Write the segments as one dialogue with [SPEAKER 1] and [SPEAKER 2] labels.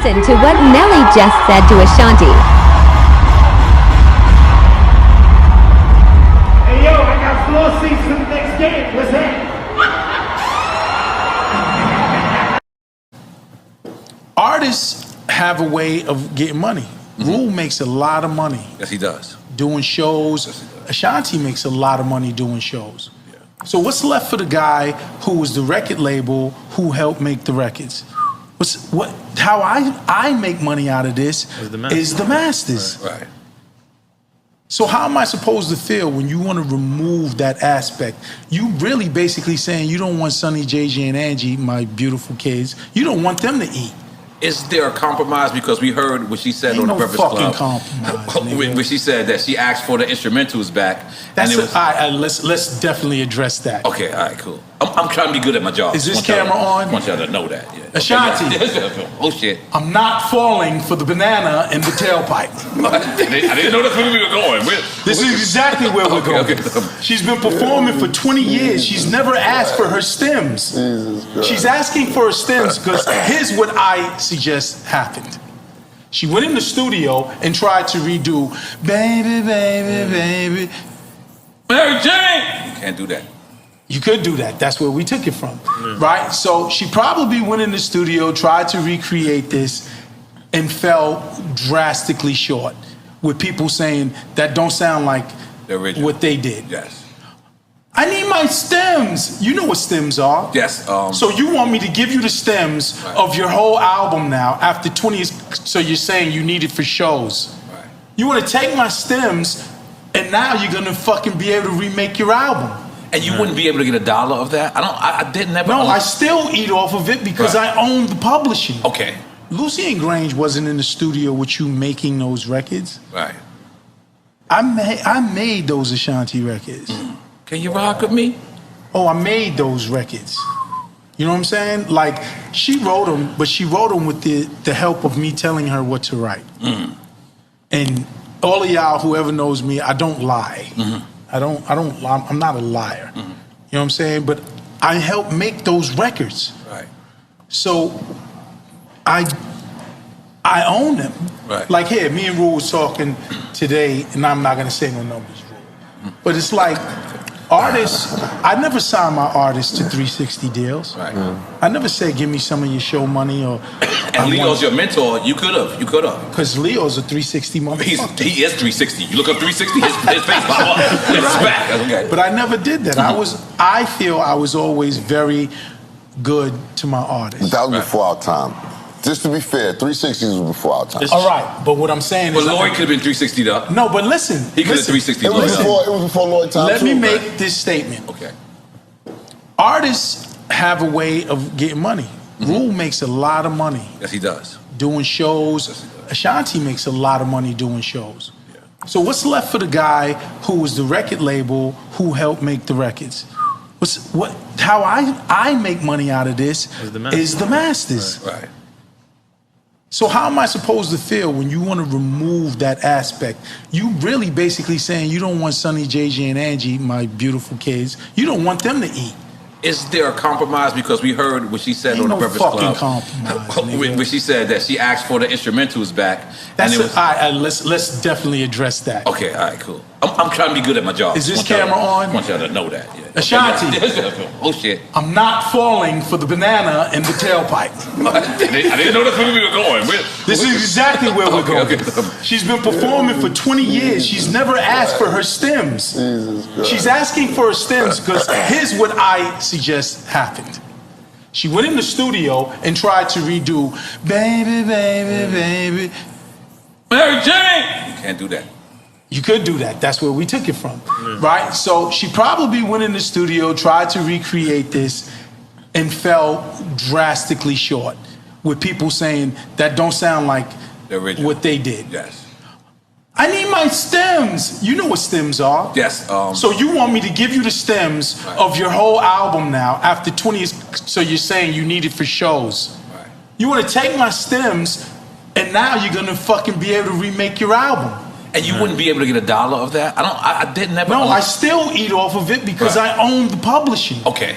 [SPEAKER 1] Listen to what Nelly just said to Ashanti.
[SPEAKER 2] Hey, yo, I got floor seats for the next game. What's that?
[SPEAKER 3] Artists have a way of getting money. Rule makes a lot of money.
[SPEAKER 4] Yes, he does.
[SPEAKER 3] Doing shows.
[SPEAKER 4] Yes, he does.
[SPEAKER 3] Ashanti makes a lot of money doing shows. Yeah. So what's left for the guy who was the record label who helped make the records? How I make money out of this is the masters.
[SPEAKER 4] Right.
[SPEAKER 3] So how am I supposed to feel when you want to remove that aspect? You really basically saying you don't want Sonny, JJ, and Angie, my beautiful kids. You don't want them to eat.
[SPEAKER 4] Is there a compromise? Because we heard what she said on the Breakfast Club.
[SPEAKER 3] Ain't no fucking compromise.
[SPEAKER 4] When she said that she asked for the instrumentals back.
[SPEAKER 3] That's let's definitely address that.
[SPEAKER 4] Okay, all right, cool. I'm trying to be good at my job.
[SPEAKER 3] Is this camera on?
[SPEAKER 4] I want y'all to know that. Yeah.
[SPEAKER 3] Ashanti.
[SPEAKER 4] Okay, oh shit.
[SPEAKER 3] I'm not falling for the banana in the tailpipe.
[SPEAKER 4] I didn't know that's where we were going.
[SPEAKER 3] This is exactly where we're going.
[SPEAKER 4] Okay.
[SPEAKER 3] She's been performing for 20 years. She's never asked for her stems. She's asking for her stems because here's what I suggest happened. She went in the studio and tried to redo Baby, Baby, Baby.
[SPEAKER 4] Mary Jane! You can't do that.
[SPEAKER 3] You could do that. That's where we took it from, right? So she probably went in the studio, tried to recreate this, and fell drastically short with people saying that don't sound like
[SPEAKER 4] the original.
[SPEAKER 3] What they did.
[SPEAKER 4] Yes.
[SPEAKER 3] I need my stems. You know what stems are.
[SPEAKER 4] Yes.
[SPEAKER 3] So you want me to give you the stems of your whole album now after 20 years, so you're saying you need it for shows.
[SPEAKER 4] Right.
[SPEAKER 3] You want to take my stems, and now you're going to fucking be able to remake your album.
[SPEAKER 4] And you wouldn't be able to get $1 of that? I didn't ever.
[SPEAKER 3] No, I still eat off of it because I own the publishing.
[SPEAKER 4] Okay.
[SPEAKER 3] Lucy and Grange wasn't in the studio with you making those records.
[SPEAKER 4] Right.
[SPEAKER 3] I made those Ashanti records.
[SPEAKER 4] Can you rock with me?
[SPEAKER 3] Oh, I made those records. You know what I'm saying? Like, she wrote them, but she wrote them with the help of me telling her what to write. And all of y'all, whoever knows me, I don't lie. I'm not a liar. You know what I'm saying? But I helped make those records.
[SPEAKER 4] Right.
[SPEAKER 3] So I own them.
[SPEAKER 4] Right.
[SPEAKER 3] Like here, me and Rule was talking today, and I'm not gonna say no numbers, Rule. But it's like artists, I never signed my artists to 360 deals.
[SPEAKER 4] Right.
[SPEAKER 3] I never said give me some of your show money or
[SPEAKER 4] and Leo's your mentor, you could have.
[SPEAKER 3] Because Leo's a 360 motherfucker.
[SPEAKER 4] He is 360. You look up 360, his face pop up. It's back. Okay.
[SPEAKER 3] But I never did that. I feel I was always very good to my artists.
[SPEAKER 5] But that was before our time. Just to be fair, 360s was before our time.
[SPEAKER 3] All right, but what I'm saying is...
[SPEAKER 4] But Lloyd could have been 360 up.
[SPEAKER 3] No, but listen.
[SPEAKER 4] He could have 360
[SPEAKER 5] It was before Lloyd's time.
[SPEAKER 3] Let me make this statement.
[SPEAKER 4] Okay.
[SPEAKER 3] Artists have a way of getting money. Rule makes a lot of money.
[SPEAKER 4] Yes, he does.
[SPEAKER 3] Doing shows.
[SPEAKER 4] Yes, he does.
[SPEAKER 3] Ashanti makes a lot of money doing shows. Yeah. So what's left for the guy who was the record label who helped make the records? How I make money out of this is the masters.
[SPEAKER 4] Right.
[SPEAKER 3] So how am I supposed to feel when you want to remove that aspect? You really basically saying you don't want Sonny, JJ, and Angie, my beautiful kids. You don't want them to eat.
[SPEAKER 4] Is there a compromise? Because we heard what she said on the Breakfast Club.
[SPEAKER 3] Ain't no fucking compromise,
[SPEAKER 4] when she said that she asked for the instrumentals back.
[SPEAKER 3] Let's definitely address that.
[SPEAKER 4] Okay, all right, cool. I'm trying to be good at my job.
[SPEAKER 3] Is this camera on?
[SPEAKER 4] I want y'all to know that. Yeah.
[SPEAKER 3] Ashanti.
[SPEAKER 4] Oh shit.
[SPEAKER 3] I'm not falling for the banana in the tailpipe.
[SPEAKER 4] I didn't know that's where we were going.
[SPEAKER 3] This is exactly where we're going. She's been performing for 20 years. She's never asked for her stems. She's asking for her stems because here's what I suggest happened. She went in the studio and tried to redo Baby, Baby, Baby.
[SPEAKER 4] Mary Jane! You can't do that.
[SPEAKER 3] You could do that. That's where we took it from, right? So she probably went in the studio, tried to recreate this, and fell drastically short with people saying that don't sound like
[SPEAKER 4] the original.
[SPEAKER 3] What they did.
[SPEAKER 4] Yes.
[SPEAKER 3] I need my stems. You know what stems are.
[SPEAKER 4] Yes.
[SPEAKER 3] So you want me to give you the stems of your whole album now after 20 years, so you're saying you need it for shows.
[SPEAKER 4] Right.
[SPEAKER 3] You want to take my stems, and now you're going to fucking be able to remake your album.
[SPEAKER 4] And you wouldn't be able to get $1 of that? I didn't ever.
[SPEAKER 3] No, I still eat off of it because I own the publishing.
[SPEAKER 4] Okay.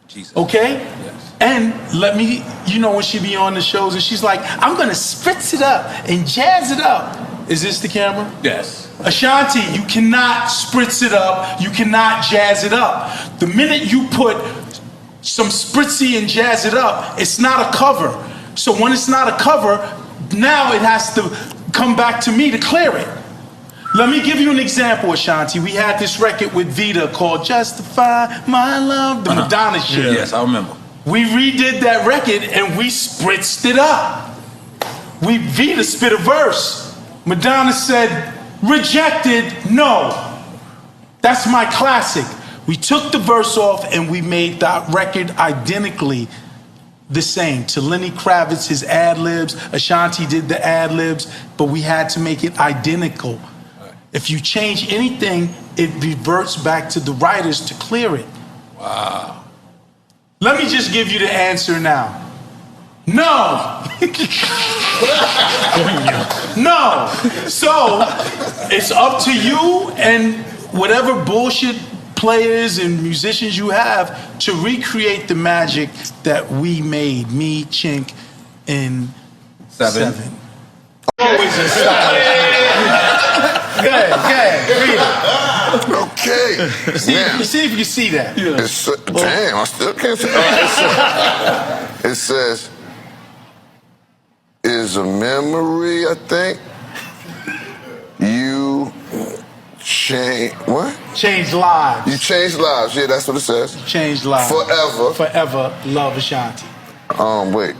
[SPEAKER 4] Jesus.
[SPEAKER 3] Okay?
[SPEAKER 4] Yes.
[SPEAKER 3] And let me, when she be on the shows and she's like, I'm gonna spritz it up and jazz it up. Is this the camera?
[SPEAKER 4] Yes.
[SPEAKER 3] Ashanti, you cannot spritz it up. You cannot jazz it up. The minute you put some spritzy and jazz it up, it's not a cover. So when it's not a cover, now it has to come back to me to clear it. Let me give you an example, Ashanti. We had this record with Vita called Justify My Love, the Madonna shit.
[SPEAKER 4] Yes, I remember.
[SPEAKER 3] We redid that record and we spritzed it up. Vita spit a verse. Madonna said, rejected, no. That's my classic. We took the verse off and we made that record identically the same. To Lenny Kravitz, his ad-libs. Ashanti did the ad-libs, but we had to make it identical. If you change anything, it reverts back to the writers to clear it.
[SPEAKER 4] Wow.
[SPEAKER 3] Let me just give you the answer now. No. No. So it's up to you and whatever bullshit players and musicians you have to recreate the magic that we made, me, Chink, and Seven. Always in style. Good, read it.
[SPEAKER 5] Okay.
[SPEAKER 3] See if you can see that.
[SPEAKER 5] Damn, I still can't see it. It says, is a memory, I think. You change, what?
[SPEAKER 3] Change lives.
[SPEAKER 5] You change lives, yeah, that's what it says.
[SPEAKER 3] Change lives.
[SPEAKER 5] Forever.
[SPEAKER 3] Forever, love Ashanti.
[SPEAKER 5] Wait.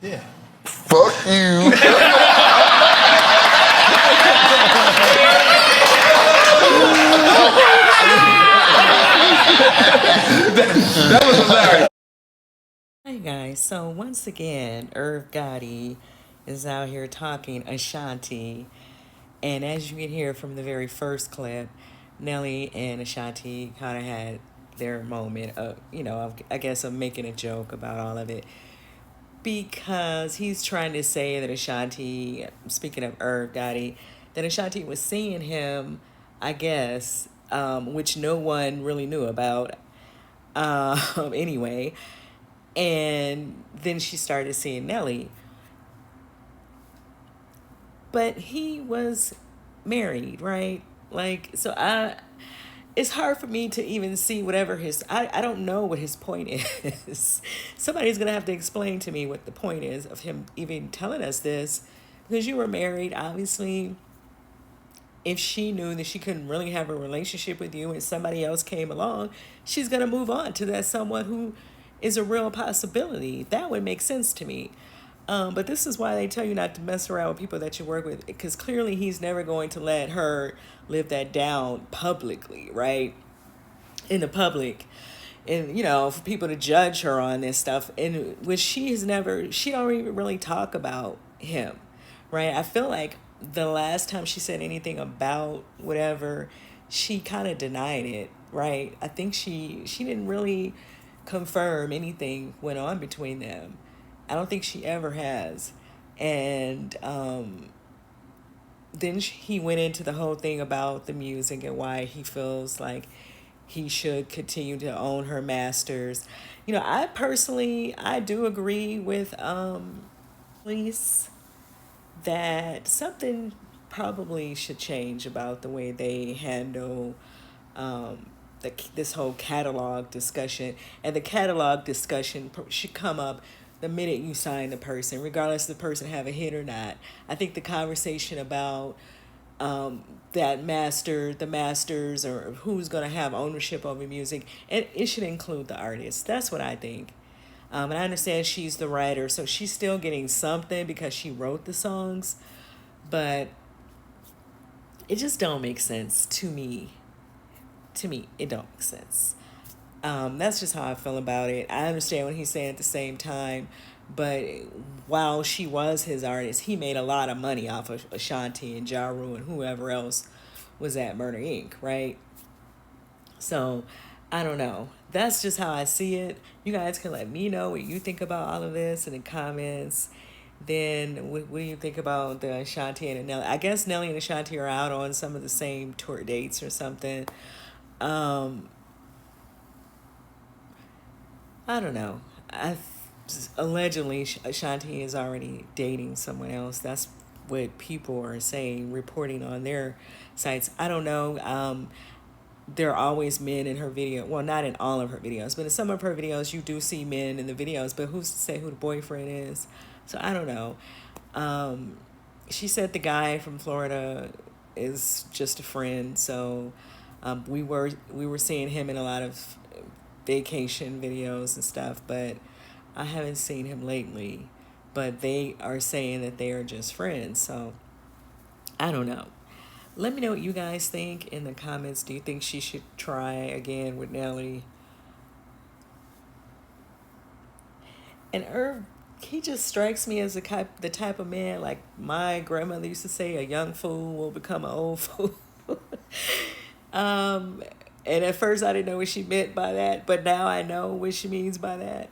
[SPEAKER 3] Yeah.
[SPEAKER 5] Fuck you.
[SPEAKER 4] That was hilarious.
[SPEAKER 6] Hi guys, so once again, Irv Gotti is out here talking Ashanti, and as you can hear from the very first clip, Nelly and Ashanti kind of had their moment of, I guess of making a joke about all of it, because he's trying to say that Ashanti, speaking of Irv Gotti, that Ashanti was seeing him, I guess, which no one really knew about, anyway. And then she started seeing Nelly. But he was married, right? Like, so it's hard for me to even see whatever I don't know what his point is. Somebody's going to have to explain to me what the point is of him even telling us this. Because you were married, obviously. If she knew that she couldn't really have a relationship with you and somebody else came along, she's going to move on to that someone who is a real possibility. That would make sense to me. But this is why they tell you not to mess around with people that you work with, because clearly he's never going to let her live that down publicly, right? In the public. And, for people to judge her on this stuff. And which she don't even really talk about him, right? I feel like the last time she said anything about whatever, she kind of denied it, right? I think she didn't really confirm anything went on between them. I don't think she ever has. And then he went into the whole thing about the music and why he feels like he should continue to own her masters. I do agree with police that something probably should change about the way they handle this whole catalog discussion. And the catalog discussion should come up the minute you sign the person, regardless if the person have a hit or not. I think the conversation about the masters, or who's going to have ownership over music, and it should include the artist. That's what I think. And I understand she's the writer, so she's still getting something because she wrote the songs, but it just don't make sense to me. It don't make sense. That's just how I feel about it. I understand what he's saying at the same time, but while she was his artist, he made a lot of money off of Ashanti and Ja Rule and whoever else was at Murder Inc., right? So, I don't know. That's just how I see it. You guys can let me know what you think about all of this in the comments. Then what do you think about the Ashanti and Nelly? I guess Nelly and Ashanti are out on some of the same tour dates or something. I don't know. Allegedly Ashanti is already dating someone else. That's what people are saying, reporting on their sites. I don't know. There are always men in her video. Well, not in all of her videos, but in some of her videos, you do see men in the videos. But who's to say who the boyfriend is? So I don't know. She said the guy from Florida is just a friend. So we were seeing him in a lot of vacation videos and stuff, but I haven't seen him lately. But they are saying that they are just friends. So I don't know. Let me know what you guys think in the comments. Do you think she should try again with Nelly? And Irv, he just strikes me as the type of man, like my grandmother used to say, a young fool will become an old fool. And at first I didn't know what she meant by that, but now I know what she means by that.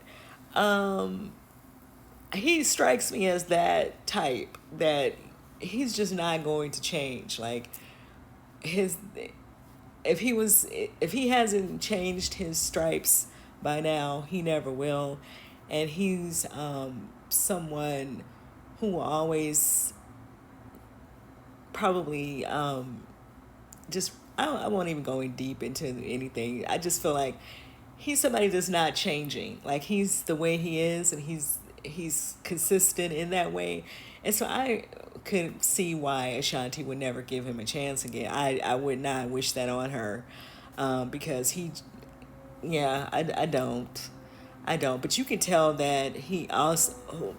[SPEAKER 6] He strikes me as that type that he's just not going to change. Like if he hasn't changed his stripes by now, he never will. And he's someone who will always probably just I won't even go in deep into anything. I just feel like he's somebody that's not changing. Like he's the way he is, and he's consistent in that way. And so I could see why Ashanti would never give him a chance again. I would not wish that on her, because I don't. But you can tell that he also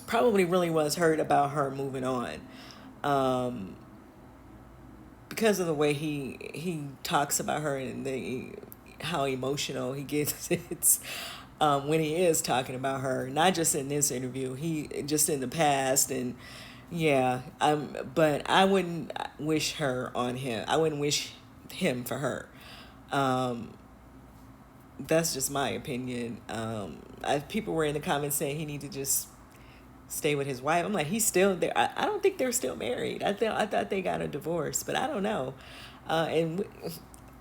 [SPEAKER 6] probably really was hurt about her moving on, because of the way he talks about her and how emotional he gets. It's when he is talking about her, not just in this interview, he just in the past. And yeah, but I wouldn't wish her on him. I wouldn't wish him for her. That's just my opinion. People were in the comments saying he need to just stay with his wife. I'm like, he's still there. I don't think they're still married. I thought they got a divorce, but I don't know. And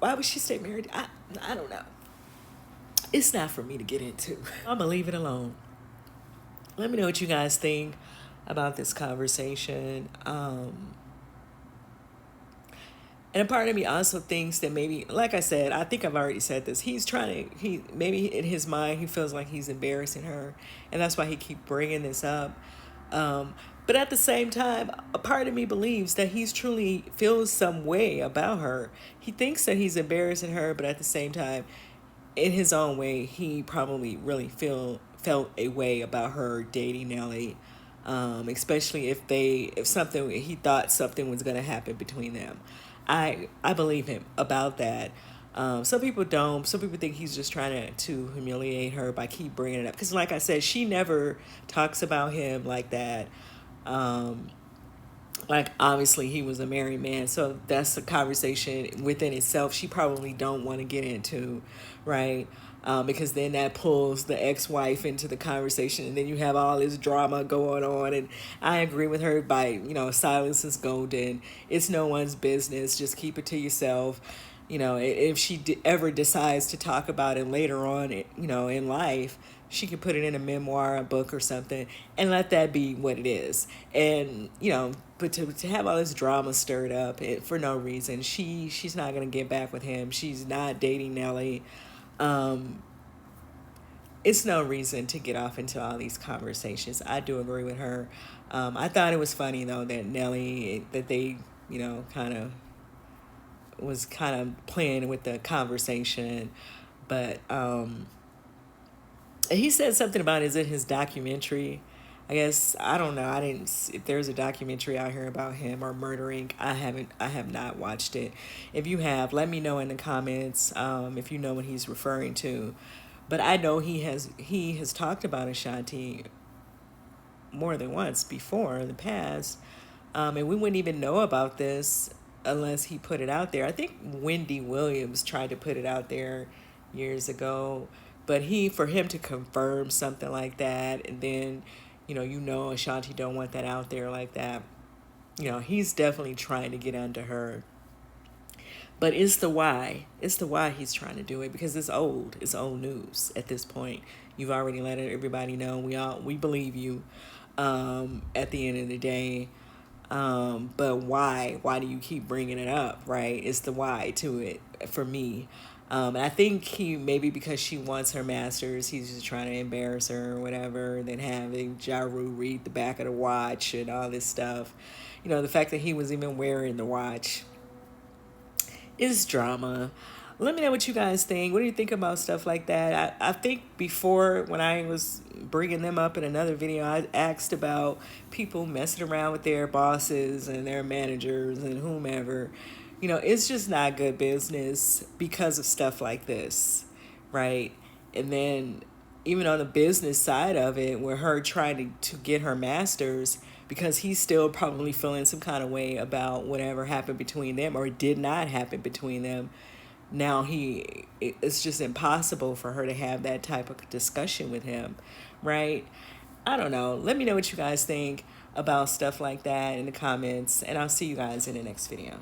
[SPEAKER 6] why would she stay married? I don't know. It's not for me to get into. I'm gonna leave it alone. Let me know what you guys think about this conversation. And a part of me also thinks that maybe, like I said, I think I've already said this. Maybe in his mind, he feels like he's embarrassing her. And that's why he keep bringing this up. But at the same time, a part of me believes that he's truly feels some way about her. He thinks that he's embarrassing her, but at the same time, in his own way, he probably really felt a way about her dating Nelly. Especially if he thought something was going to happen between them. I believe him about that. Some people don't. Some people think he's just trying to humiliate her by keep bringing it up. Because like I said, she never talks about him like that. Like obviously he was a married man, so that's a conversation within itself she probably don't want to get into, right? Because then that pulls the ex-wife into the conversation, and then you have all this drama going on. And I agree with her by, silence is golden. It's no one's business. Just keep it to yourself. If she ever decides to talk about it later on, in life, she could put it in a memoir, a book or something, and let that be what it is. And, but to have all this drama stirred up for no reason, she's not going to get back with him. She's not dating Nelly. It's no reason to get off into all these conversations. I do agree with her. I thought it was funny, though, that Nelly, that they, was kind of playing with the conversation. But he said something about, is it his documentary? I guess, I don't know. If there's a documentary out here about him or murdering, I have not watched it. If you have, let me know in the comments, if you know what he's referring to. But I know he has talked about Ashanti more than once before in the past. And we wouldn't even know about this unless he put it out there. I think Wendy Williams tried to put it out there years ago, but for him to confirm something like that, and then, Ashanti don't want that out there like that. He's definitely trying to get under her. But it's the why. It's the why he's trying to do it, because it's old. It's old news at this point. You've already let everybody know. We believe you. At the end of the day, but why? Why do you keep bringing it up? Right? It's the why to it for me. And I think he, maybe because she wants her masters, he's just trying to embarrass her or whatever. Then having Ja Rule read the back of the watch and all this stuff. You know, the fact that he was even wearing the watch is drama. Let me know what you guys think. What do you think about stuff like that? I think before, when I was bringing them up in another video, I asked about people messing around with their bosses and their managers and whomever. You know, it's just not good business because of stuff like this, right? And then even on the business side of it, where her trying to get her master's, because he's still probably feeling some kind of way about whatever happened between them or did not happen between them. Now it's just impossible for her to have that type of discussion with him, right? I don't know. Let me know what you guys think about stuff like that in the comments, and I'll see you guys in the next video.